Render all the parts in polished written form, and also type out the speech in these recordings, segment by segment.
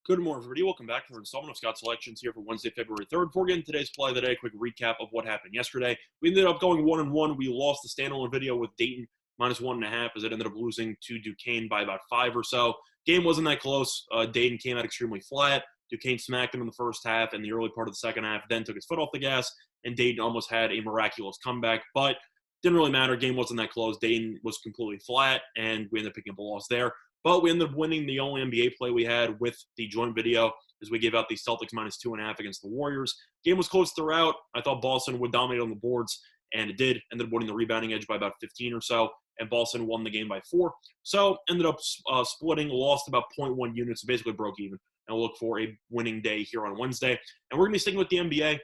Good morning, everybody. Welcome back to our installment of Scott Selections here for Wednesday, February 3rd. Before getting today's play of the day, quick recap of what happened yesterday. We ended up going 1-1. We lost the standalone video with Dayton minus 1.5 as it ended up losing to Duquesne by about 5 or so. Game wasn't that close. Dayton came out extremely flat. Duquesne smacked them in the first half and the early part of the second half, then took his foot off the gas, and Dayton almost had a miraculous comeback. But didn't really matter. Game wasn't that close. Dayton was completely flat, and we ended up picking up a loss there. But we ended up winning the only NBA play we had with the joint video as we gave out the Celtics minus 2.5 against the Warriors. Game was close throughout. I thought Boston would dominate on the boards, and it did. Ended up winning the rebounding edge by about 15 or so, and Boston won the game by 4. So ended up splitting, lost about 0.1 units, basically broke even. And we'll look for a winning day here on Wednesday. And we're going to be sticking with the NBA. And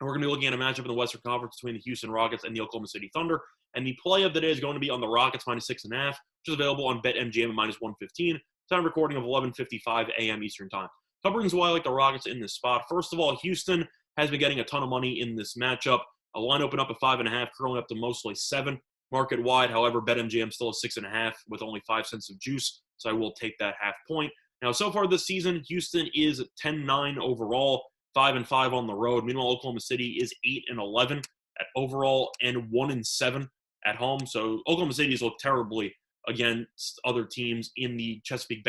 we're going to be looking at a matchup in the Western Conference between the Houston Rockets and the Oklahoma City Thunder. And the play of the day is going to be on the Rockets minus 6.5, which is available on BetMGM at minus 115. Time recording of 11:55 a.m. Eastern Time. Couple reasons why I like the Rockets in this spot. First of all, Houston has been getting a ton of money in this matchup. A line open up at 5.5, curling up to mostly 7 market wide. However, BetMGM still has 6.5 with only 5 cents of juice, so I will take that half point. Now, so far this season, Houston is 10-9 overall, 5-5 on the road. Meanwhile, Oklahoma City is 8-11 at overall and 1-7 at home. So Oklahoma City has looked terribly against other teams in the Chesapeake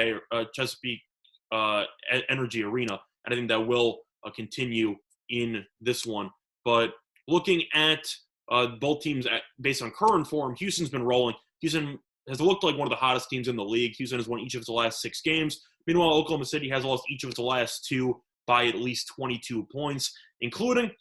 Energy Arena, and I think that will continue in this one. But looking at both teams based on current form, Houston's been rolling. Houston has looked like one of the hottest teams in the league. Houston has won each of its last 6 games. Meanwhile, Oklahoma City has lost each of its last 2 by at least 22 points, including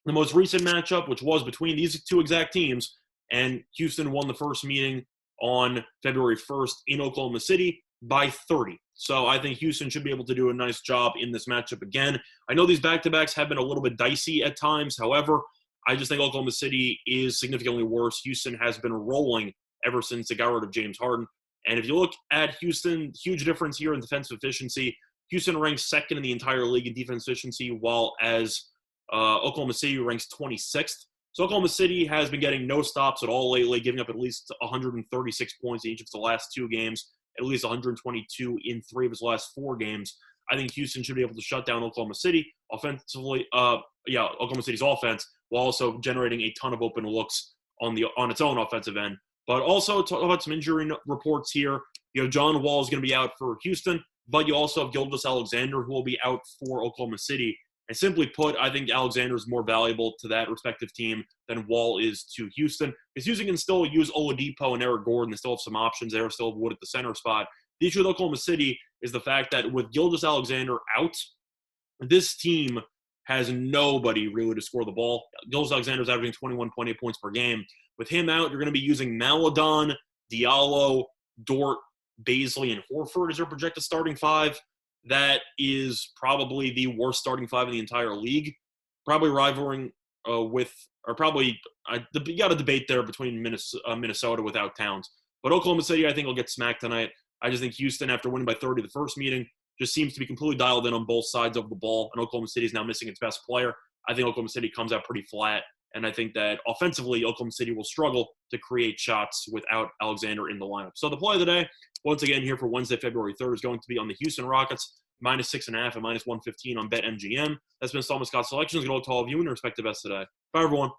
the most recent matchup, which was between these two exact teams, and Houston won the first meeting on February 1st in Oklahoma City by 30. So I think Houston should be able to do a nice job in this matchup again. I know these back-to-backs have been a little bit dicey at times. However, I just think Oklahoma City is significantly worse. Houston has been rolling ever since they got rid of James Harden. And if you look at Houston, huge difference here in defensive efficiency. Houston ranks second in the entire league in defense efficiency, while as Oklahoma City ranks 26th. So Oklahoma City has been getting no stops at all lately, giving up at least 136 points in each of its last 2 games, at least 122 in 3 of its last 4 games. I think Houston should be able to shut down Oklahoma City offensively. Oklahoma City's offense, while also generating a ton of open looks on its own offensive end. But also talk about some injury reports here. You know, John Wall is going to be out for Houston, but you also have Gilgeous-Alexander who will be out for Oklahoma City. And simply put, I think Alexander is more valuable to that respective team than Wall is to Houston. Because Houston can still use Oladipo and Eric Gordon. They still have some options there, still have Wood at the center spot. The issue with Oklahoma City is the fact that with Gilgeous-Alexander out, this team has nobody really to score the ball. Gilgeous-Alexander is averaging 21.8 points per game. With him out, you're going to be using Maledon, Diallo, Dort, Baisley, and Horford as your projected starting 5. That is probably the worst starting 5 in the entire league. Probably rivaling you got to debate there between Minnesota without Towns. But Oklahoma City, I think, will get smacked tonight. I just think Houston, after winning by 30 the first meeting, just seems to be completely dialed in on both sides of the ball. And Oklahoma City is now missing its best player. I think Oklahoma City comes out pretty flat. And I think that offensively, Oklahoma City will struggle to create shots without Alexander in the lineup. So the play of the day, once again here for Wednesday, February 3rd, is going to be on the Houston Rockets, minus 6.5 and minus 115 on BetMGM. That's been Installment Scott Selections. Good luck to all of you in your respective bets today. Bye, everyone.